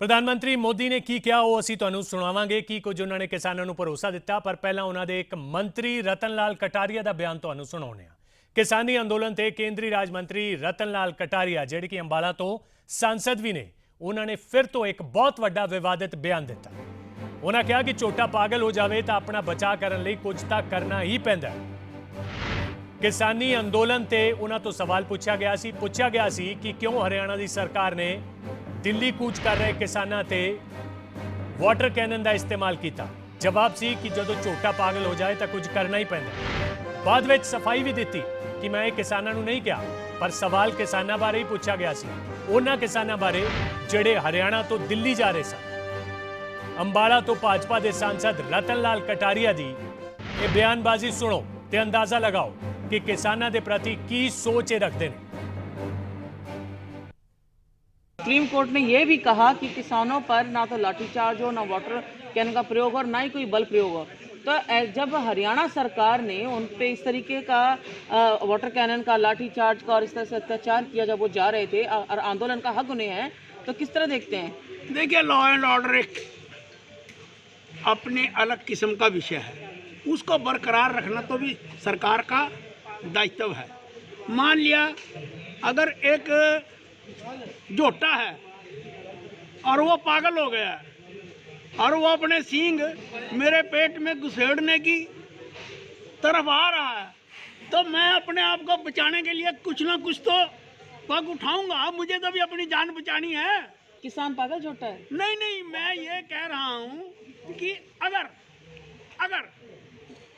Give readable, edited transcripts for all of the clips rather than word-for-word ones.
प्रधानमंत्री मोदी ने की क्या वो असी तुहानू सुणावांगे कि कुछ उन्होंने किसानों को भरोसा दिता। पर पहला उन्होंने एक मंत्री रतन लाल कटारिया का बयान तुहानू सुणाउने आ। किसानी अंदोलन से केंद्रीय राज मंत्री रतन लाल कटारिया जिहड़े कि अंबाला तो सांसद भी ने, उन्होंने फिर तो एक बहुत वड्डा विवादित बयान दिता। उन्होंने कहा कि झोटा पागल हो जाए तो अपना बचाव करने लई कुछ तो करना ही पैंदा है। किसानी अंदोलन से उन्होंने तो सवाल पूछा गया सी कि क्यों हरियाणा की सरकार ने दिल्ली कूच कर रहे किसानों ते वाटर कैनन का इस्तेमाल किया। जवाब सी कि जो झोटा पागल हो जाए तो कुछ करना ही पैंदा। बाद में सफाई भी दी कि मैं किसानों को नहीं कहा, पर सवाल किसानों बारे ही पूछा गया सी, उन्होंने किसानों बारे जिहड़े हरियाणा तो दिल्ली जा रहे सन। अंबाला तो भाजपा के सांसद रतन लाल कटारिया की यह बयानबाजी सुनो तो अंदाजा लगाओ कि किसानों के प्रति की सोच रखते हैं। सुप्रीम कोर्ट ने यह भी कहा कि किसानों पर ना तो लाठीचार्ज हो, ना वाटर कैन का प्रयोग हो, ना ही कोई बल प्रयोग हो। तो जब हरियाणा सरकार ने उन पे इस तरीके का वाटर कैनन का, लाठीचार्ज का और इस तरह से अत्याचार किया जब वो जा रहे थे और आंदोलन का हक उन्हें है, तो किस तरह देखते हैं? देखिए, लॉ एंड ऑर्डर एक अपने अलग किस्म का विषय है, उसको बरकरार रखना तो भी सरकार का दायित्व है। मान लिया अगर एक झोटा है और वो पागल हो गया और वो अपने सींग मेरे पेट में घुसेड़ने की तरफ आ रहा है, तो मैं अपने आप को बचाने के लिए कुछ ना कुछ तो पग उठाऊंगा। मुझे तो भी अपनी जान बचानी है। किसान पागल झोटा है? नहीं, मैं ये कह रहा हूँ कि अगर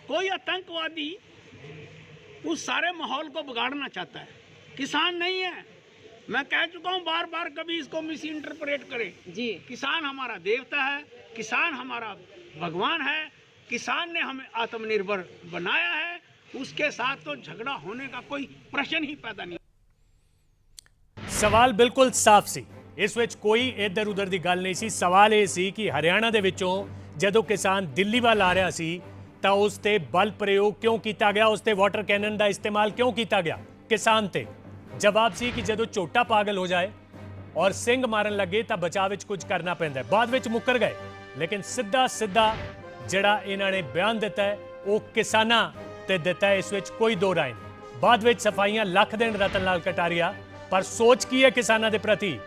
कोई आतंकवादी उस सारे माहौल को बिगाड़ना चाहता है, किसान नहीं है। मैं कह चुका हूँ बार बार, कभी इसको मिस इंटरप्रेट करे जी। किसान हमारा देवता है, किसान हमारा भगवान है, किसान ने हमें आत्मनिर्भर बनाया है, उसके साथ तो झगड़ा होने का कोई प्रश्न ही पैदा नहीं। सवाल बिल्कुल साफ सी, इस विच कोई इधर उधर की गल नहीं सी। सवाल यह सी कि हरियाणा दे विचों जदों किसान दिल्ली वाल आ रहा सी तो उसते बल प्रयोग क्यों किया गया, उसते वाटर कैनन का इस्तेमाल क्यों किया गया किसान ते? जवाब सी कि जदों झोटा पागल हो जाए और सिंह मारन लगे तो बचाव कुछ करना पैंदा है। बाद विच मुकर गए, लेकिन सीधा जिहड़ा इन्होंने बयान दिता है वो किसानां ते दिता है, इस विच कोई दो राय नहीं। बाद विच सफाइयां लख देण रतन लाल कटारिया, पर सोच की है किसानों के प्रति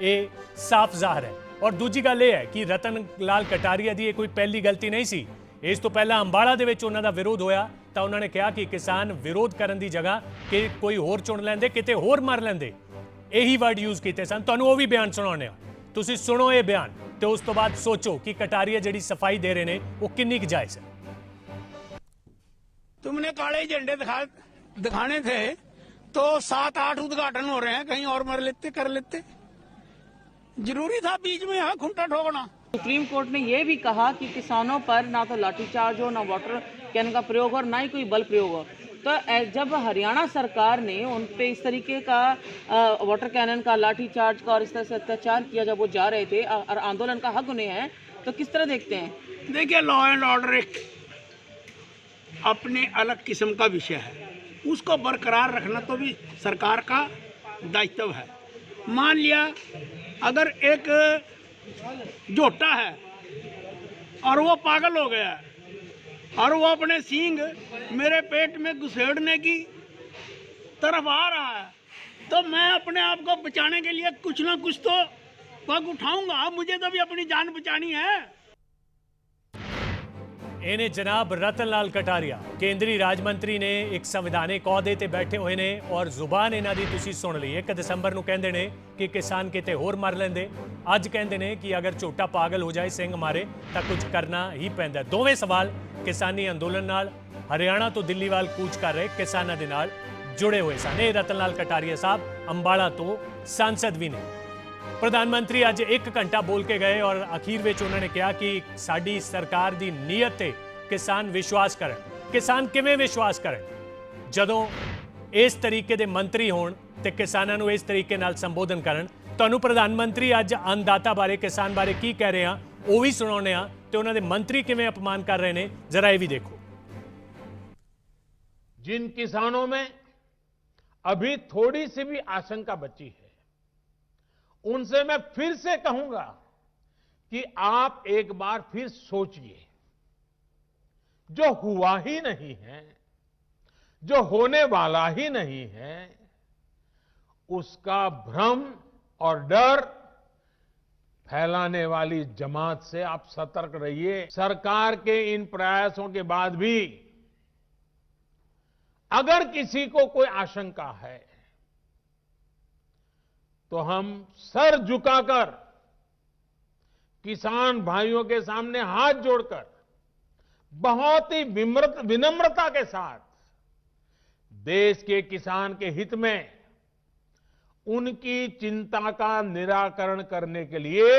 ये साफ जाहिर है। और दूजी गल यह है कि रतन लाल कटारिया की कोई पहली गलती नहीं सी। इस तो पहला अंबाला दे विच उन्हां दा विरोध होया तो उन्होंने कहा कि किसान विरोध करने की जगह कि कोई होर चुन लेंदे, किते होर मर लेंदे, यही वर्ड यूज किए सन। तुहानूं वो भी बयान सुणाउने आ, तुसीं सुनो ये बयान तो उस तो बाद सोचो कि कटारिया जिहड़ी सफाई दे रहे हैं वो कितनी जायज़ है। तुमने काले झंडे दिखाने थे तो 7-8 उद्घाटन हो रहे हैं, कहीं और कर लेते। जरूरी था बीच में यहाँ खुंटा ठोकना? सुप्रीम कोर्ट ने यह भी कहा कि किसानों पर ना तो लाठीचार्ज हो, ना वाटर कैन का प्रयोग हो, ना ही कोई बल प्रयोग हो। तो जब हरियाणा सरकार ने उन पे इस तरीके का वाटर कैनन का, लाठीचार्ज का और इस तरह से अत्याचार किया जब वो जा रहे थे और आंदोलन का हक उन्हें है, तो किस तरह देखते हैं? देखिए, लॉ एंड ऑर्डर एक अपने अलग किस्म का विषय है, उसको बरकरार रखना तो भी सरकार का दायित्व है। मान लिया अगर एक झोटा है और वो पागल हो गया और वो अपने सींग मेरे पेट में घुसेड़ने की तरफ आ रहा है, तो मैं अपने आप को बचाने के लिए कुछ ना कुछ तो पग उठाऊंगा। मुझे तो भी अपनी जान बचानी है। इन्हें जनाब रतन लाल कटारिया केंद्रीय राज मंत्री ने एक संविधानिक अहुदे ते बैठे हुए ने और जुबान इन्हां दी तुसीं सुन ली। 1 दिसंबर नूं कहंदे ने कि किसान किते होर मर लेंदे, अज कहंदे ने कि अगर झोटा पागल हो जाए, सिंह मारे तो कुछ करना ही पैंदा। दोवें सवाल किसानी अंदोलन नाल हरियाणा तो दिल्ली वाल कूच कर रहे किसानों के नाल जुड़े हुए सन। रतन लाल कटारिया साहब अंबाला तो सांसद भी ने। प्रधानमंत्री अज 1 घंटा बोल के गए और अखीर में उन्होंने कहा कि साडी सरकार की नीयत ते किसान विश्वास करें। किसान किवें विश्वास करें जदों इस तरीके के मंत्री होण ते किसानां नूं इस तरीके नाल संबोधन करन? तुहानूं प्रधानमंत्री अज अन्नदाता बारे, किसान बारे की कह रहे हैं वो भी सुणाउने आ ते उन्हां दे मंत्री किवें अपमान कर रहे हैं, जरा ये भी देखो। जिन किसानों में अभी थोड़ी सी भी आशंका बची है, उनसे मैं फिर से कहूंगा कि आप एक बार फिर सोचिए, जो हुआ ही नहीं है, जो होने वाला ही नहीं है, उसका भ्रम और डर फैलाने वाली जमात से आप सतर्क रहिए। सरकार के इन प्रयासों के बाद भी अगर किसी को कोई आशंका है तो हम सर झुकाकर किसान भाइयों के सामने हाथ जोड़कर बहुत ही विनम्रता के साथ देश के किसान के हित में उनकी चिंता का निराकरण करने के लिए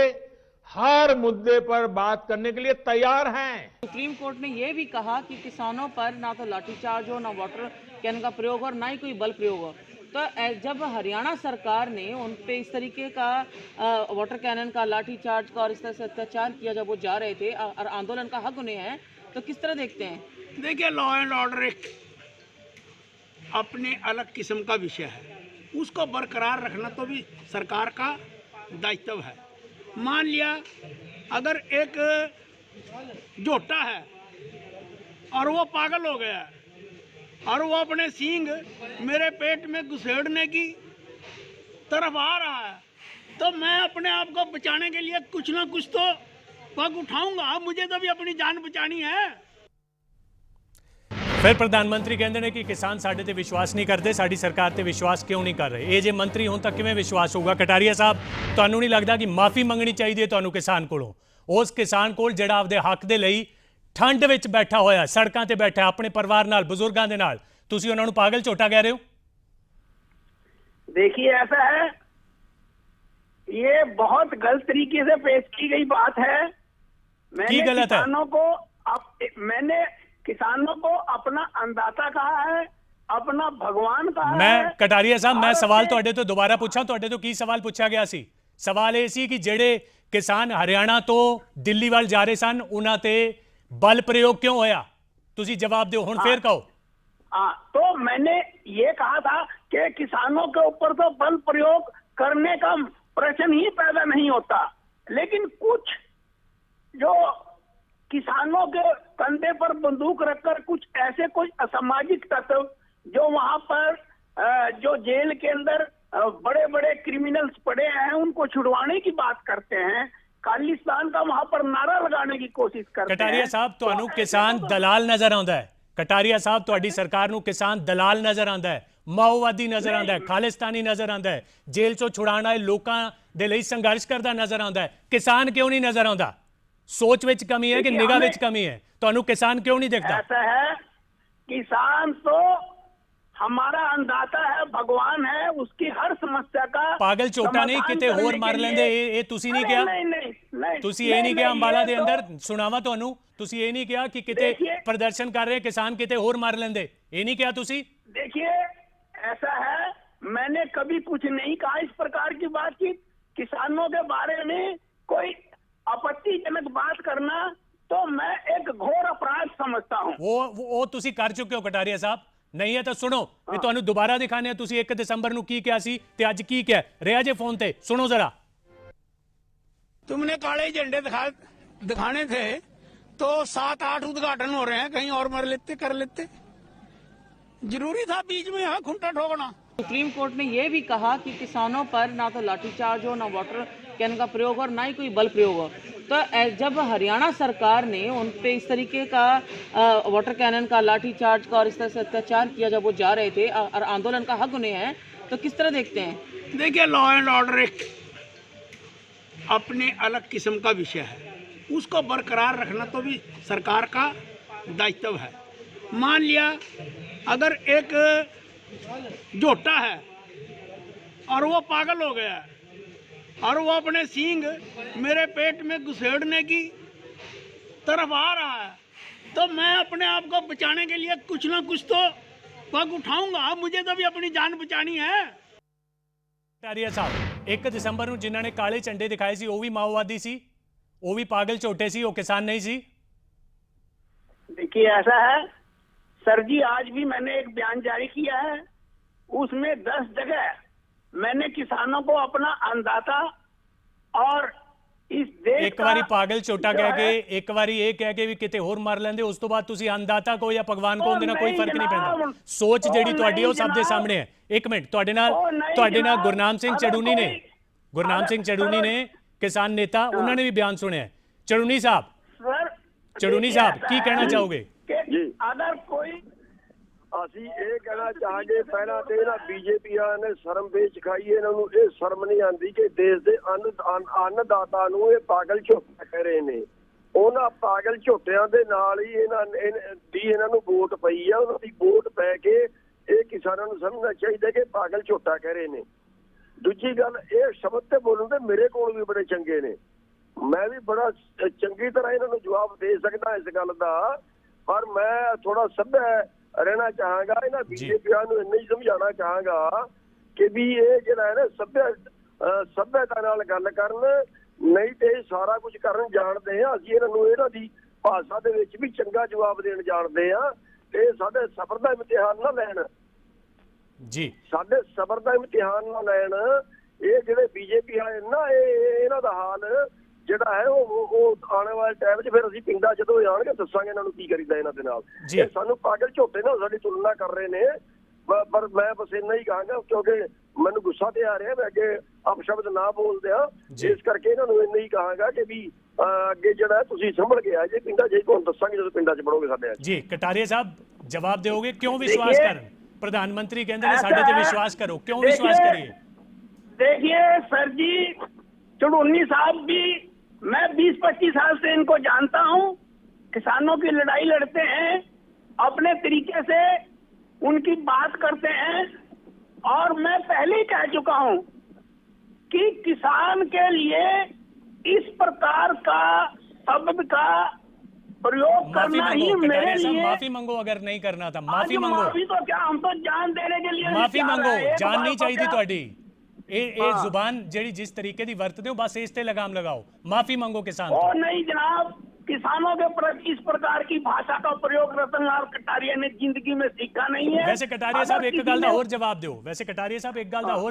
हर मुद्दे पर बात करने के लिए तैयार हैं। सुप्रीम कोर्ट ने यह भी कहा कि किसानों पर ना तो लाठीचार्ज हो, ना वाटर कैन का प्रयोग और ना ही कोई बल प्रयोग हो। तो जब हरियाणा सरकार ने उन पे इस तरीके का वाटर कैनन का, लाठीचार्ज का और इस तरह से अत्याचार किया जब वो जा रहे थे और आंदोलन का हक उन्हें है, तो किस तरह देखते हैं? देखिए, लॉ एंड ऑर्डर एक अपने अलग किस्म का विषय है, उसको बरकरार रखना तो भी सरकार का दायित्व है। मान लिया अगर एक जोटा है और वो पागल हो गया और वो अपने सींग मेरे पेट में घुसेड़ने की तरफ आ रहा है, तो मैं अपने आप को बचाने के लिए कुछ ना कुछ तो पग उठाऊंगा। मुझे तो भी अपनी जान बचानी है। ਫਿਰ ਪ੍ਰਧਾਨ ਮੰਤਰੀ ਕਹਿੰਦੇ ਨੇ ਕਿ ਕਿਸਾਨ ਸਾਡੇ ਤੇ ਵਿਸ਼ਵਾਸ ਨਹੀਂ ਕਰਦੇ, ਸਾਡੀ ਸਰਕਾਰ ਤੇ ਵਿਸ਼ਵਾਸ ਕਿਉਂ ਨਹੀਂ ਕਰ ਰਹੇ। ਇਹ ਜੇ ਮੰਤਰੀ ਹੋਣ ਤਾਂ ਕਿਵੇਂ ਵਿਸ਼ਵਾਸ ਹੋਊਗਾ? ਕਟਾਰੀਆ ਸਾਹਿਬ, ਤੁਹਾਨੂੰ ਨਹੀਂ ਲੱਗਦਾ ਕਿ ਮਾਫੀ ਮੰਗਣੀ ਚਾਹੀਦੀ ਹੈ ਤੁਹਾਨੂੰ ਕਿਸਾਨ ਕੋਲੋਂ? ਉਸ ਕਿਸਾਨ ਕੋਲ ਜਿਹੜਾ ਆਪਦੇ ਹੱਕ ਦੇ ਲਈ ਠੰਡ ਵਿੱਚ ਬੈਠਾ ਹੋਇਆ, ਸੜਕਾਂ ਤੇ ਬੈਠਾ ਆਪਣੇ ਪਰਿਵਾਰ ਨਾਲ, ਬਜ਼ੁਰਗਾਂ ਦੇ ਨਾਲ, ਤੁਸੀਂ ਉਹਨਾਂ ਨੂੰ ਪਾਗਲ ਝੋਟਾ ਕਹਿ ਰਹੇ ਹੋ? देखिए, ऐसा है, ये बहुत गलत तरीके से पेश की गई बात है। की गलत है? मैंने किसानों को अपना अन्नदाता कहा है, अपना भगवान कहा है। ਮੈਂ ਕਟਾਰੀਆ ਸਾਹਿਬ, ਮੈਂ ਸਵਾਲ ਤੁਹਾਡੇ ਤੋਂ ਦੁਬਾਰਾ ਪੁੱਛਾਂ? ਤੁਹਾਡੇ ਤੋਂ ਕੀ ਸਵਾਲ ਪੁੱਛਿਆ ਗਿਆ ਸੀ? ਸਵਾਲ ਇਹ ਸੀ ਕਿ ਜਿਹੜੇ ਕਿਸਾਨ ਹਰਿਆਣਾ ਤੋਂ ਦਿੱਲੀ ਵੱਲ ਜਾ ਰਹੇ ਸਨ, ਉਹਨਾਂ ਤੇ ਬਲ ਪ੍ਰਯੋਗ ਕਿਉਂ ਹੋਇਆ? ਤੁਸੀਂ ਜਵਾਬ ਦਿਓ, ਹੁਣ ਫੇਰ ਕਹੋ। हाँ, तो मैंने ये कहा था कि किसानों के ऊपर तो बल प्रयोग करने का प्रश्न ही पैदा नहीं होता, लेकिन कुछ जो किसानों के कंधे पर बंदूक रखकर कुछ ऐसे कोई असामाजिक तत्व जो वहां पर जो जेल के अंदर बड़े बड़े क्रिमिनल्स पड़े हैं, उनको छुड़वाने की बात करते हैं, खालिस्तान का वहां पर नारा लगाने की कोशिश करते हैं। ਕਟਾਰੀਆ ਸਾਹਿਬ, ਤੁਹਾਨੂੰ ਕਿਸਾਨ ਦਲਾਲ ਨਜ਼ਰ ਆਉਂਦਾ ਹੈ? ਕਟਾਰੀਆ ਸਾਹਿਬ, ਤੁਹਾਡੀ ਸਰਕਾਰ ਨੂੰ ਕਿਸਾਨ ਦਲਾਲ ਨਜ਼ਰ ਆਉਂਦਾ ਹੈ, ਮਾਓਵਾਦੀ ਨਜ਼ਰ ਆਉਂਦਾ ਹੈ, ਖਾਲਿਸਤਾਨੀ ਨਜ਼ਰ ਆਉਂਦਾ ਹੈ, ਜੇਲ੍ਹ ਚੋਂ ਛੁਡਾਉਣ ਆਏ ਲੋਕਾਂ ਦੇ ਲਈ ਸੰਘਰਸ਼ ਕਰਦਾ ਨਜ਼ਰ ਆਉਂਦਾ ਹੈ? ਕਿਸਾਨ ਕਿਉਂ ਨਹੀਂ ਨਜ਼ਰ ਆਉਂਦਾ? सोच ਵਿੱਚ कमी है कि निगाह ਵਿੱਚ कमी है? ਤੁਹਾਨੂੰ किसान क्यों नहीं दिखता? ऐसा है, किसान तो हमारा अन्नदाता है, भगवान है, उसकी हर समस्या का ਪਾਗਲ ਝੋਟਾ ਨਹੀਂ ਕਿਤੇ ਹੋਰ ਮਾਰ ਲੈਂਦੇ? ਇਹ ਤੁਸੀਂ ਨਹੀਂ ਕਿਹਾ? ਤੁਸੀਂ ਇਹ ਨਹੀਂ ਕਿਹਾ ਅੰਬਾਲਾ ਦੇ ਅੰਦਰ? ਸੁਣਾਵਾ ਤੁਹਾਨੂੰ, ਤੁਸੀਂ ਇਹ ਨਹੀਂ ਕਿਹਾ ਕਿ ਕਿਤੇ ਪ੍ਰਦਰਸ਼ਨ ਕਰ ਰਹੇ ਕਿਸਾਨ ਕਿਤੇ ਹੋਰ ਮਾਰ ਲੈਂਦੇ? ਇਹ ਨਹੀਂ ਕਿਹਾ ਤੁਸੀਂ? देखिए, ऐसा है, मैंने कभी कुछ नहीं कहा इस प्रकार की बात की। किसानों के बारे में कोई आपत्तिजनक बात करना तो मैं एक घोर अपराध समझता हूं। ਉਹ ਤੁਸੀਂ ਕਰ ਚੁੱਕੇ ਹੋ ਕਟਾਰੀਆ ਸਾਹਿਬ। ਨਹੀਂ ਹੈ ਤਾਂ ਸੁਣੋ, ਇਹ ਤੁਹਾਨੂੰ ਦੁਬਾਰਾ ਦਿਖਾਣੇ। ਤੁਸੀਂ 1 ਦਸੰਬਰ ਨੂੰ ਕੀ ਕਿਹਾ ਸੀ ਤੇ ਅੱਜ ਕੀ ਕਿਹਾ? ਰਿਹਾ ਜੇ ਫੋਨ ਤੇ, ਸੁਣੋ ਜ਼ਰਾ। तुमने काले झंडे दिखाने थे तो 7-8 उद्घाटन हो रहे हैं, कहीं और कर लेते। जरूरी था बीच में यहाँ खुंटा ठोकना? सुप्रीम कोर्ट ने यह भी कहा कि किसानों पर ना तो लाठीचार्ज हो, ना वाटर कैन का प्रयोग और ना ही कोई बल प्रयोग हो। तो जब हरियाणा सरकार ने उन पे इस तरीके का वाटर कैनन का, लाठीचार्ज का और इस तरह से अत्याचार किया जब वो जा रहे थे और आंदोलन का हक उन्हें है, तो किस तरह देखते हैं? देखिए, लॉ एंड ऑर्डर एक अपने अलग किस्म का विषय है, उसको बरकरार रखना तो भी सरकार का दायित्व है। मान लिया अगर एक जोटा है और वो पागल हो गया और वो अपने सींग मेरे पेट में घुसेड़ने की तरफ आ रहा है, तो मैं अपने आप को बचाने के लिए कुछ ना कुछ तो पग उठाऊंगा। मुझे तो भी अपनी जान बचानी है। ਕਟਾਰੀਆ ਸਾਹਿਬ, 1 ਦਸੰਬਰ ਨੂੰ ਜਿਨ੍ਹਾਂ ਨੇ ਕਾਲੇ ਝੰਡੇ ਦਿਖਾਏ ਸੀ ਉਹ ਵੀ ਮਾਓਵਾਦੀ ਸੀ? ਉਹ ਵੀ ਪਾਗਲ ਝੋਟੇ ਸੀ? ਉਹ किसान नहीं ਸੀ? देखिए, ऐसा है सर जी, आज भी मैंने एक बयान जारी किया है, उसमें 10 जगह मैंने किसानों को अपना अन्नदाता और इस देश ਇੱਕ ਵਾਰੀ ਪਾਗਲ ਝੋਟਾ ਕਹਿ ਕੇ, ਇੱਕ ਵਾਰੀ ਇਹ ਕਹਿ ਕੇ ਵੀ ਕਿਤੇ ਹੋਰ ਮਰ ਲੈਂਦੇ, ਉਸ ਤੋਂ ਬਾਅਦ ਤੁਸੀਂ ਅੰਨਦਾਤਾ ਕੋ ਜਾਂ ਭਗਵਾਨ ਕੋ ਉਹਦੇ ਨਾਲ ਕੋਈ ਫਰਕ ਨਹੀਂ ਪੈਂਦਾ। ਸੋਚ ਜਿਹੜੀ ਤੁਹਾਡੀ ਉਹ ਸਭ ਦੇ ਸਾਹਮਣੇ ਹੈ। ਇੱਕ ਮਿੰਟ, ਤੁਹਾਡੇ ਨਾਲ ਗੁਰਨਾਮ ਸਿੰਘ ਚੜੂਨੀ ਨੇ ਕਿਸਾਨ नेता, उन्होंने भी बयान सुने हैं। चड़ूनी साहब की कहना चाहोगे? अगर कोई ਅਸੀਂ ਇਹ ਕਹਿਣਾ ਚਾਹਾਂਗੇ, ਪਹਿਲਾਂ ਤੇ ਇਹਨਾਂ ਬੀਜੇਪੀ ਵਾਲਿਆਂ ਨੇ ਸ਼ਰਮ ਵੇਚ ਖਾਈ, ਇਹਨਾਂ ਨੂੰ ਇਹ ਸ਼ਰਮ ਨਹੀਂ ਆਉਂਦੀ ਕਿ ਦੇਸ਼ ਦੇ ਅੰਨਦਾਤਾ ਨੂੰ ਇਹ ਪਾਗਲ ਝੋਟਾ ਕਹਿ ਰਹੇ ਨੇ। ਉਹਨਾਂ ਪਾਗਲ ਝੋਟਿਆਂ ਦੇ ਨਾਲ ਹੀ ਇਹਨਾਂ ਨੂੰ ਵੋਟ ਪਈ ਆ। ਉਹਨਾਂ ਦੀ ਵੋਟ ਪੈ ਕੇ ਇਹ ਕਿਸਾਨਾਂ ਨੂੰ ਸਮਝਣਾ ਚਾਹੀਦਾ ਕਿ ਪਾਗਲ ਝੋਟਾ ਕਹਿ ਰਹੇ ਨੇ। ਦੂਜੀ ਗੱਲ, ਇਹ ਸ਼ਬਦ ਤੇ ਬੋਲਣ ਦੇ ਮੇਰੇ ਕੋਲ ਵੀ ਬੜੇ ਚੰਗੇ ਨੇ, ਮੈਂ ਵੀ ਬੜਾ ਚੰਗੀ ਤਰ੍ਹਾਂ ਇਹਨਾਂ ਨੂੰ ਜਵਾਬ ਦੇ ਸਕਦਾ ਇਸ ਗੱਲ ਦਾ, ਪਰ ਮੈਂ ਥੋੜਾ ਸੱਭਿਆ ਰਹਿਣਾ ਚਾਹਾਂਗਾ। ਇਹਨਾਂ ਬੀਜੇਪੀਆਂ ਨੂੰ ਇੰਨਾ ਹੀ ਸਮਝਾਉਣਾ ਚਾਹਾਂਗਾ ਕਿ ਵੀ ਇਹ ਜਿਹੜਾ ਹੈ ਨਾ ਸੱਭਿਅਤਾ ਨਾਲ ਗੱਲ ਕਰਨ, ਨਹੀਂ ਤੇ ਸਾਰਾ ਕੁਝ ਕਰਨ ਜਾਣਦੇ ਆ। ਅਸੀਂ ਇਹਨਾਂ ਨੂੰ ਇਹਨਾਂ ਦੀ ਭਾਸ਼ਾ ਦੇ ਵਿੱਚ ਵੀ ਚੰਗਾ ਜਵਾਬ ਦੇਣ ਜਾਣਦੇ ਆ। ਤੇ ਸਾਡੇ ਸਬਰ ਦਾ ਇਮਤਿਹਾਨ ਨਾ ਲੈਣ ਜੀ, ਸਾਡੇ ਸਬਰ ਦਾ ਇਮਤਿਹਾਨ ਨਾ ਲੈਣ। ਇਹ ਜਿਹੜੇ ਬੀਜੇਪੀ ਵਾਲੇ ਨਾ, ਇਹਨਾਂ ਦਾ ਹਾਲ ਜਿਹੜਾ ਹੈ ਉਹ ਆਉਣ ਵਾਲੇ ਟਾਈਮ 'ਚ ਫਿਰ ਅਸੀਂ ਪਿੰਡਾਂ ਜਦੋਂ ਆਉਣਗੇ ਦੱਸਾਂਗੇ ਇਹਨਾਂ ਨੂੰ ਕੀ ਕਰੀਦਾ ਇਹਨਾਂ ਦੇ ਨਾਲ। ਇਹ ਸਾਨੂੰ ਪਾਗਲ ਝੋਟੇ ਨਾਲ ਸਾਡੀ ਤੁਲਨਾ ਕਰ ਰਹੇ ਨੇ, ਪਰ ਮੈਂ ਬਸ ਇੰਨਾ ਹੀ ਕਹਾਂਗਾ ਕਿਉਂਕਿ ਮੈਨੂੰ ਗੁੱਸਾ ਤੇ ਆ ਰਿਹਾ, ਮੈਂ ਅੱਗੇ ਅਪਸ਼ਬਦ ਨਾ ਬੋਲਦੇ ਆ, ਇਸ ਕਰਕੇ ਇਹਨਾਂ ਨੂੰ ਇੰਨਾ ਹੀ ਕਹਾਂਗਾ ਕਿ ਵੀ ਅੱਗੇ ਜਿਹੜਾ ਤੁਸੀਂ ਸੰਭਲ ਕੇ ਆ ਜੇ ਪਿੰਡਾਂ 'ਚ, ਤੁਹਾਨੂੰ ਦੱਸਾਂਗੇ ਜਦੋਂ ਪਿੰਡਾਂ 'ਚ ਪੜੋਗੇ ਸਾਡੇ। ਜੀ ਕਟਾਰੀਆ ਸਾਹਿਬ ਜਵਾਬ ਦਿਓਗੇ? ਕਿਉਂ ਵਿਸ਼ਵਾਸ ਕਰਨ? प्रधानमंत्री कहते हैं साढ़े पे विश्वास करो, क्यों विश्वास करिए? देखिए सर जी, चुड़ूनी साहब भी, मैं 20-25 साल से इनको जानता हूं। किसानों की लड़ाई लड़ते हैं, अपने तरीके से उनकी बात करते हैं, और मैं पहले ही कह चुका हूं कि किसान के लिए इस प्रकार का शब्द का प्रयोग करना ही मेरे लिए। माफी मांगो, अगर नहीं करना था माफी मांगो। माफी तो क्या, हम तो जान देने के लिए माफी मांगो, जान नहीं चाहिए ਤੁਹਾਡੀ। ਇਹ ਜ਼ੁਬਾਨ ਜਿਹੜੀ जिस तरीके ਦੀ ਵਰਤਦੇ ਹੋ, बस इस ते लगाम लगाओ, माफी मांगो किसान। और नहीं जनाब, किसानों के प्रति इस प्रकार की भाषा का प्रयोग रतन लाल कटारिया ने जिंदगी में सीखा नहीं है। वैसे कटारिया साहब एक गल दा होर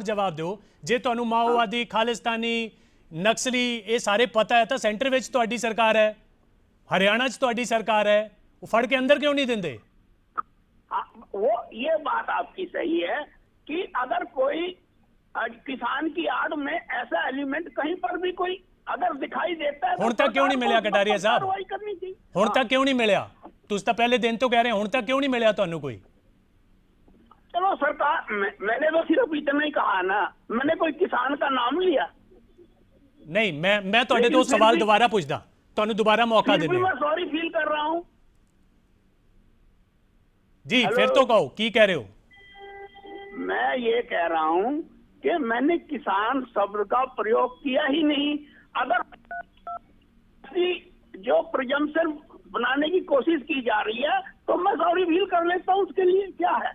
जवाब दिओ, जे ਤੁਹਾਨੂੰ ਮਾਓਵਾਦੀ, ਖਾਲਿਸਤਾਨੀ, ਨਕਸਲੀ ਇਹ ਸਾਰੇ ਪਤਾ ਹੈ ਤਾਂ ਸੈਂਟਰ ਵਿੱਚ ਤੁਹਾਡੀ ਸਰਕਾਰ ਹੈ, हरियाणा च ਤੁਹਾਡੀ सरकार है, वो फड़ के अंदर क्यों नहीं देंगे? वो ये बात आपकी सही है कि अगर कोई किसान की आड़ में ऐसा एलिमेंट कहीं पर भी कोई अगर दिखाई देता है, हुण तक क्यों नहीं मिला कटारिया साहब? करनी चाहिए। हुण तक क्यों नहीं मिला? तुम तो पहले दिन तो कह रहे हैं, हुण तक क्यों नहीं मिला ਤੁਹਾਨੂੰ कोई? चलो सरकार, मैंने तो सिर्फ इतना ही कहा ना, मैंने कोई किसान का नाम लिया नहीं। मैं ਤੁਹਾਡੇ ਤੋਂ सवाल दोबारा पूछदा, ਤੁਹਾਨੂੰ दोबारा मौका देने। मैं सॉरी फील कर रहा हूं जी। फिर तो कहो की कह रहे हो? मैं ये कह रहा हूं कि मैंने किसान शब्द का प्रयोग किया ही नहीं। अगर जो प्रजम्पशन बनाने की कोशिश की जा रही है तो मैं सॉरी फील कर लेता हूं, उसके लिए क्या है।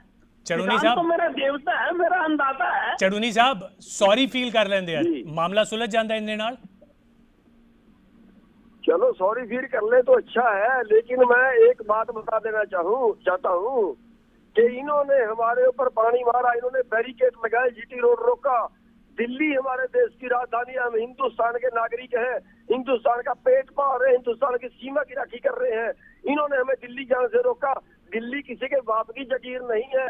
चड़ूनी साहब तो मेरा देवता है, मेरा अन्नदाता है। चड़ूनी साहब सॉरी फील कर लेंदे हैं, मामला सुलझ जाता है इनके नाल। चलो सॉरी फील कर ले तो अच्छा है, लेकिन मैं एक बात बता देना चाहता हूँ कि इन्होंने हमारे ऊपर पानी मारा, इन्होंने बैरिकेड लगाए, जीटी रोड रोका। दिल्ली हमारे देश की राजधानी, हम हिंदुस्तान के नागरिक हैं, हिंदुस्तान का पेट पाल रहे हैं, हिंदुस्तान की सीमा की राखी कर रहे हैं। इन्होंने हमें दिल्ली जाने से रोका। दिल्ली किसी के बाप की जागीर नहीं है,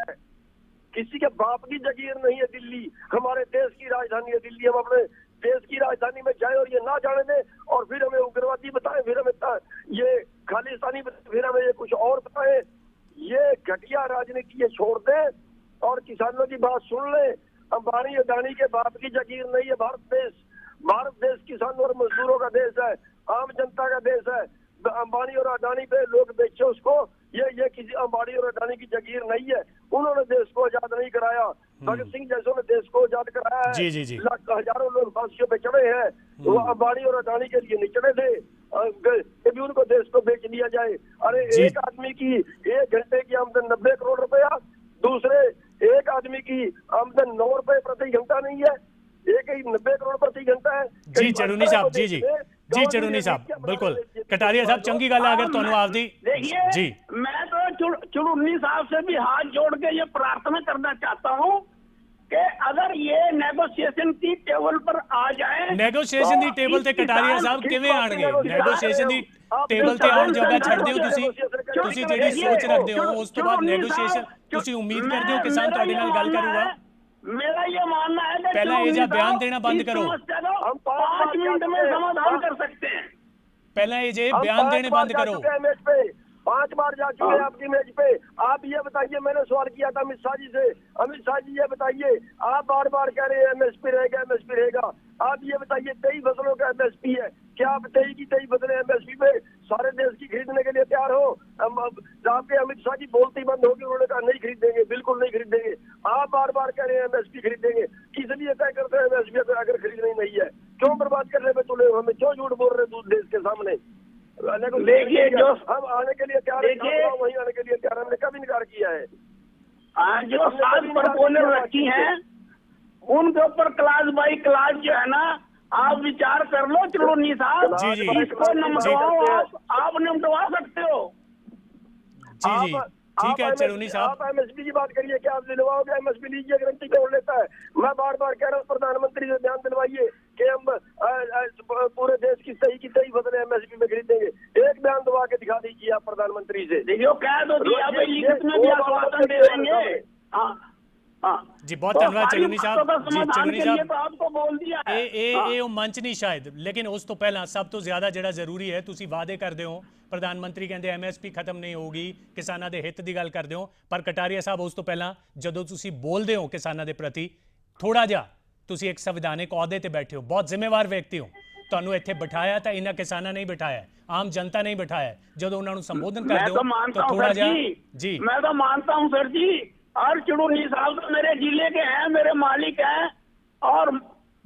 किसी के बाप की जागीर नहीं है। दिल्ली हमारे देश की राजधानी है। दिल्ली हम अपने देश की राजधानी में जाए और ये ना जाने दें, और फिर हमें उग्रवादी बताएं, फिर हमें ये खालिस्तानी बताएं, फिर हमें ये कुछ और बताएं। ये घटिया राजनीति ये छोड़ दें और किसानों की बात सुन लें। अंबानी अडानी के बाप की जागीर नहीं है भारत देश किसानों और मजदूरों का देश है, आम जनता का देश है। अंबानी और अडानी पे लोग बेचे उसको, ये किसी अंबानी और अडानी की जागीर नहीं है। उन्होंने देश को आजाद नहीं कराया, भगत सिंह जैसों ने देश को आजाद कराया है। जी। हजारों लोग फांसियों पे चढ़े हैं, वो अंबानी और अडानी के लिए नहीं चढ़े थे कि उनको देश को बेच दिया जाए। अरे एक आदमी की 1 घंटे की आमदन 90 करोड़ रुपया, दूसरे एक आदमी की आमदन 9 रुपए प्रति घंटा नहीं है, एक ही 90 करोड़ प्रति घंटा है। जी चड़ूनी साहब, जी चड़ूनी साहब, बिल्कुल कटारिया साहब चंगी गल अगर तुहानू आपदी। जी मैं तो चुड़ूनी साहब से भी हाथ जोड़ के ये प्रार्थना करना चाहता हूँ कि अगर ये नेगोशिएशन की टेबल पर आ जाए, ਨੈਗੋਸ਼ੀਏਸ਼ਨ ਦੀ ਟੇਬਲ ਤੇ ਕਟਾਰੀਆ ਸਾਹਿਬ ਕਿਵੇਂ ਆਣਗੇ? ਨੈਗੋਸ਼ੀਏਸ਼ਨ ਦੀ ਟੇਬਲ ਤੇ ਆਉਣ ਜੋਗਾ ਛੱਡਦੇ ਹੋ ਤੁਸੀਂ ਜਿਹੜੀ ਸੋਚ ਰੱਖਦੇ ਹੋ ਉਸ ਤੋਂ ਬਾਅਦ ਨੈਗੋਸ਼ੀਏਸ਼ਨ ਤੁਸੀਂ ਉਮੀਦ ਕਰਦੇ ਹੋ ਕਿਸਾਨ ਤੁਹਾਡੇ ਨਾਲ ਗੱਲ ਕਰੂਗਾ? मेरा ये मानना है कि पहला ये जा बयान देना बंद इस करो। समस्या को हम 5 मिनट में समाधान कर सकते हैं। ਪਹਿਲਾਂ ਇਹ ਜੇ ਬਿਆਨ ਦੇਣੇ ਬੰਦ ਕਰੋ। 5 बार जा चुके हैं आपकी मेज पे। आप ये बताइए, मैंने सवाल किया था अमित शाह जी से, अमित शाह जी ये बताइए, आप बार बार कह रहे हैं एमएसपी रहेगा, एमएसपी रहेगा। आप ये बताइए 23 फसलों का एमएसपी है, क्या आप 23 की 23 फसलें एमएसपी पे सारे देश की खरीदने के लिए तैयार हो? आपके अमित शाह जी बोलती बंद होगी, उन्होंने कहा नहीं खरीदेंगे, बिल्कुल नहीं खरीदेंगे। आप बार बार कह रहे हैं एमएसपी खरीदेंगे, किस लिए तय करते हैं एमएसपी अगर खरीदनी नहीं है? क्यों बर्बाद करने में तुले हो? हमें क्यों झूठ बोल रहे दूध देश के सामने? देखिए, जो हम आने के लिए तैयार हैं, वहीं आने के लिए तैयार, हमने कब इनकार किया है? जो 7 प्रपोजल रखी हैं उनके ऊपर क्लास बाई क्लास जो है ना, आप विचार कर लो चिड़ोनी साहब। जी, जी। इसको निपटवाओ, आप निपटवा सकते हो। जी जी ठीक है चिड़ोनी साहब। आप एमएसपी की बात करिए, क्या आप दिलवाओगे? एमएसपी लीजिए, गारंटी तोड़ लेता है। मैं बार बार कह रहा हूँ प्रधानमंत्री से ध्यान दिलवाइए कि हम पूरे देश की 23 फसलें एमएसपी में खरीदेंगे। एक बयान दबा के दिखा दीजिए आप प्रधानमंत्री से। देखियो कह दो दिया भाई, लिखित में भी आश्वासन दे देंगे। हाँ हाँ जी बहुत धन्यवाद चिड़ोनी साहब। जी चिड़ोनी ਸਾਹਿਬ तो आपको बोल दिया है। ਇਹ ਉਹ ਮੰਚ ਨਹੀਂ ਸ਼ਾਇਦ, ਲੇਕਿਨ ਉਸ ਤੋਂ ਪਹਿਲਾਂ ਸਭ ਤੋਂ ਜ਼ਿਆਦਾ ਜਿਹੜਾ ਜ਼ਰੂਰੀ ਹੈ, ਤੁਸੀਂ ਵਾਅਦੇ ਕਰਦੇ ਹੋ, ਪ੍ਰਧਾਨ ਮੰਤਰੀ ਕਹਿੰਦੇ ਐਮਐਸਪੀ ਖਤਮ ਨਹੀਂ ਹੋਊਗੀ, ਕਿਸਾਨਾਂ ਦੇ ਹਿੱਤ ਦੀ ਗੱਲ ਕਰਦੇ ਹੋ, ਪਰ ਕਟਾਰੀਆ ਸਾਹਿਬ ਉਸ ਤੋਂ ਪਹਿਲਾਂ ਜਦੋਂ ਤੁਸੀਂ ਬੋਲਦੇ ਹੋ ਕਿਸਾਨਾਂ ਦੇ ਪ੍ਰਤੀ, ਥੋੜਾ ਜਿਹਾ ਤੁਸੀਂ ਇੱਕ ਸੰਵਿਧਾਨਿਕ ਅਹੁਦੇ ਤੇ ਬੈਠੇ ਹੋ, ਬਹੁਤ ਜ਼ਿੰਮੇਵਾਰ ਵਿਅਕਤੀ ਹੋ, ਤੁਹਾਨੂੰ ਇੱਥੇ ਬਿਠਾਇਆ ਤਾਂ ਇਹਨਾਂ ਕਿਸਾਨਾਂ ਨੇ ਬਿਠਾਇਆ, ਆਮ ਜਨਤਾ ਨੇ ਬਿਠਾਇਆ, ਜਦੋਂ ਉਹਨਾਂ ਨੂੰ ਸੰਬੋਧਨ ਕਰਦੇ ਹੋ ਤਾਂ ਥੋੜਾ ਜਿਹਾ ਜੀ। मैं तो मानता हूँ सर जी, और चिड़ोनी साहब तो मेरे जिले के हैं, मेरे मालिक हैं, और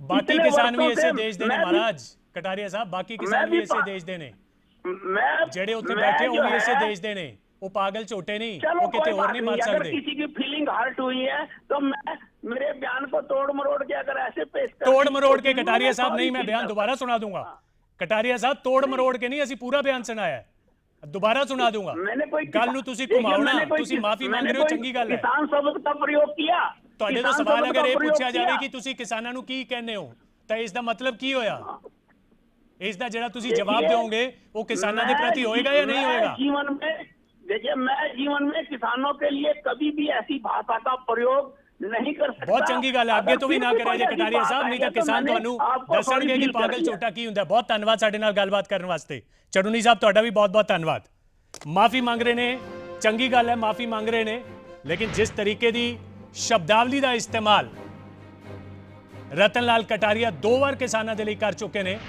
ਬਾਕੀ इतने ਕਿਸਾਨ ਵੀ वर्षों ਇਸੇ से ਦੇਸ਼ ਦੇ ਨੇ मैं भी- ਮਹਾਰਾਜ ਕਟਾਰੀਆ ਸਾਹਿਬ, ਬਾਕੀ ਕਿਸਾਨ ਵੀ ਇਸੇ ਦੇਸ਼ ਦੇ ਨੇ, मैं ਜਿਹੜੇ ਉੱਥੇ मैं ਬੈਠੇ ਉਹ जो ਵੀ ਇਸੇ है- ਦੇਸ਼ ਦੇ ਨੇ, ਉਹ ਪਾਗਲ ਝੋਟੇ ਨਹੀਂ, चलो ਉਹ ਕਿਤੇ कोई ਹੋਰ बात ਨਹੀਂ मर नहीं, अगर ਸਕਦੇ। किसी की फीलिंग हर्ट हुई है तो मैं मेरे बयान को तोड़ मरोड़ के अगर ऐसे पेश कर ਤੋੜ ਮਰੋੜ ਕੇ ਕਟਾਰੀਆ ਸਾਹਿਬ ਨਹੀਂ, ਮੈਂ ਬਿਆਨ ਦੁਬਾਰਾ ਸੁਣਾ दूंगा। ਕਟਾਰੀਆ ਸਾਹਿਬ ਤੋੜ ਮਰੋੜ ਕੇ ਨਹੀਂ, ਅਸੀਂ ਪੂਰਾ ਬਿਆਨ ਸੁਣਾਇਆ ਹੈ, ਦੁਬਾਰਾ ਸੁਣਾ दूंगा। मैंने कोई ਗੱਲ ਨੂੰ ਤੁਸੀਂ देखिए, ਘੁਮਾਉਣਾ, मैंने कोई- ਤੁਸੀਂ ਮਾਫੀ ਮੰਗ मैंने ਰਹੇ ਹੋ, कोई ਚੰਗੀ ਗੱਲ ਹੈ। किसान शब्द का प्रयोग किया, ਤੁਹਾਡੇ ਤੋਂ किसान ਸਵਾਲ शब्द ਅਗਰ का ਇਹ प्रयोग ਪੁੱਛਿਆ ਜਾਵੇ किया। ਕਿ ਤੁਸੀਂ ਕਿਸਾਨਾਂ ਨੂੰ ਕੀ ਕਹਿੰਦੇ ਹੋ, ਤਾਂ ਇਸ ਦਾ ਮਤਲਬ ਕੀ ਹੋਇਆ? ਇਸ ਦਾ ਜਿਹੜਾ ਤੁਸੀਂ ਜਵਾਬ देखिए, ਦਿਓਗੇ ਉਹ ਕਿਸਾਨਾਂ ਦੇ ਪ੍ਰਤੀ ਹੋਏਗਾ ਜਾਂ नहीं होएगा? जीवन में देखिए, मैं जीवन में किसानों के लिए कभी भी ऐसी भाषा का प्रयोग नहीं कर सकता। ਬਹੁਤ ਚੰਗੀ ਗੱਲ ਹੈ, ਅੱਗੇ ਤੋਂ ਵੀ ਨਾ ਕਰਿਆ ਜੇ ਕਟਾਰੀਆ ਸਾਹਿਬ, ਨਹੀਂ ਤਾਂ ਕਿਸਾਨ ਤੁਹਾਨੂੰ ਦੱਸਣਗੇ ਕਿ ਪਾਗਲ ਝੋਟਾ ਕੀ ਹੁੰਦਾ। ਬਹੁਤ ਧੰਨਵਾਦ ਸਾਡੇ ਨਾਲ ਗੱਲਬਾਤ ਕਰਨ ਵਾਸਤੇ। ਚੜੂਨੀ ਸਾਹਿਬ ਤੁਹਾਡਾ ਵੀ ਬਹੁਤ ਬਹੁਤ ਧੰਨਵਾਦ। ਮਾਫੀ ਮੰਗ ਰਹੇ ਨੇ, ਚੰਗੀ ਗੱਲ ਹੈ, ਮਾਫੀ ਮੰਗ ਰਹੇ ਨੇ, ਲੇਕਿਨ ਜਿਸ ਤਰੀਕੇ ਦੀ ਸ਼ਬਦਾਵਲੀ ਦਾ ਇਸਤੇਮਾਲ ਰਤਨ ਲਾਲ ਕਟਾਰੀਆ 2 ਵਾਰ ਕਿਸਾਨਾਂ ਦੇ ਲਈ ਕਰ ਚੁੱਕੇ ਨੇ,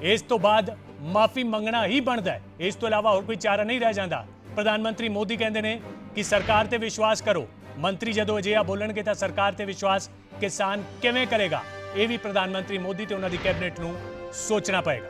ਇਸ ਤੋਂ ਬਾਅਦ ਮਾਫੀ ਮੰਗਣਾ ਹੀ ਬਣਦਾ ਹੈ, ਇਸ ਤੋਂ ਇਲਾਵਾ ਹੋਰ ਕੋਈ ਚਾਰਾ ਨਹੀਂ ਰਹਿ ਜਾਂਦਾ। ਪ੍ਰਧਾਨ ਮੰਤਰੀ ਮੋਦੀ ਕਹਿੰਦੇ ਨੇ ਕਿ ਸਰਕਾਰ ਤੇ ਵਿਸ਼ਵਾਸ ਕਰੋ, ਮੰਤਰੀ ਜਦੋਂ ਅਜਿਹਾ ਬੋਲਣਗੇ ਤਾਂ ਸਰਕਾਰ ਤੇ ਵਿਸ਼ਵਾਸ ਕਿਸਾਨ ਕਿਵੇਂ ਕਰੇਗਾ? ਇਹ ਵੀ ਪ੍ਰਧਾਨ ਮੰਤਰੀ ਮੋਦੀ ਤੇ ਉਹਨਾਂ ਦੀ ਕੈਬਨਿਟ ਨੂੰ ਸੋਚਣਾ ਪਏਗਾ।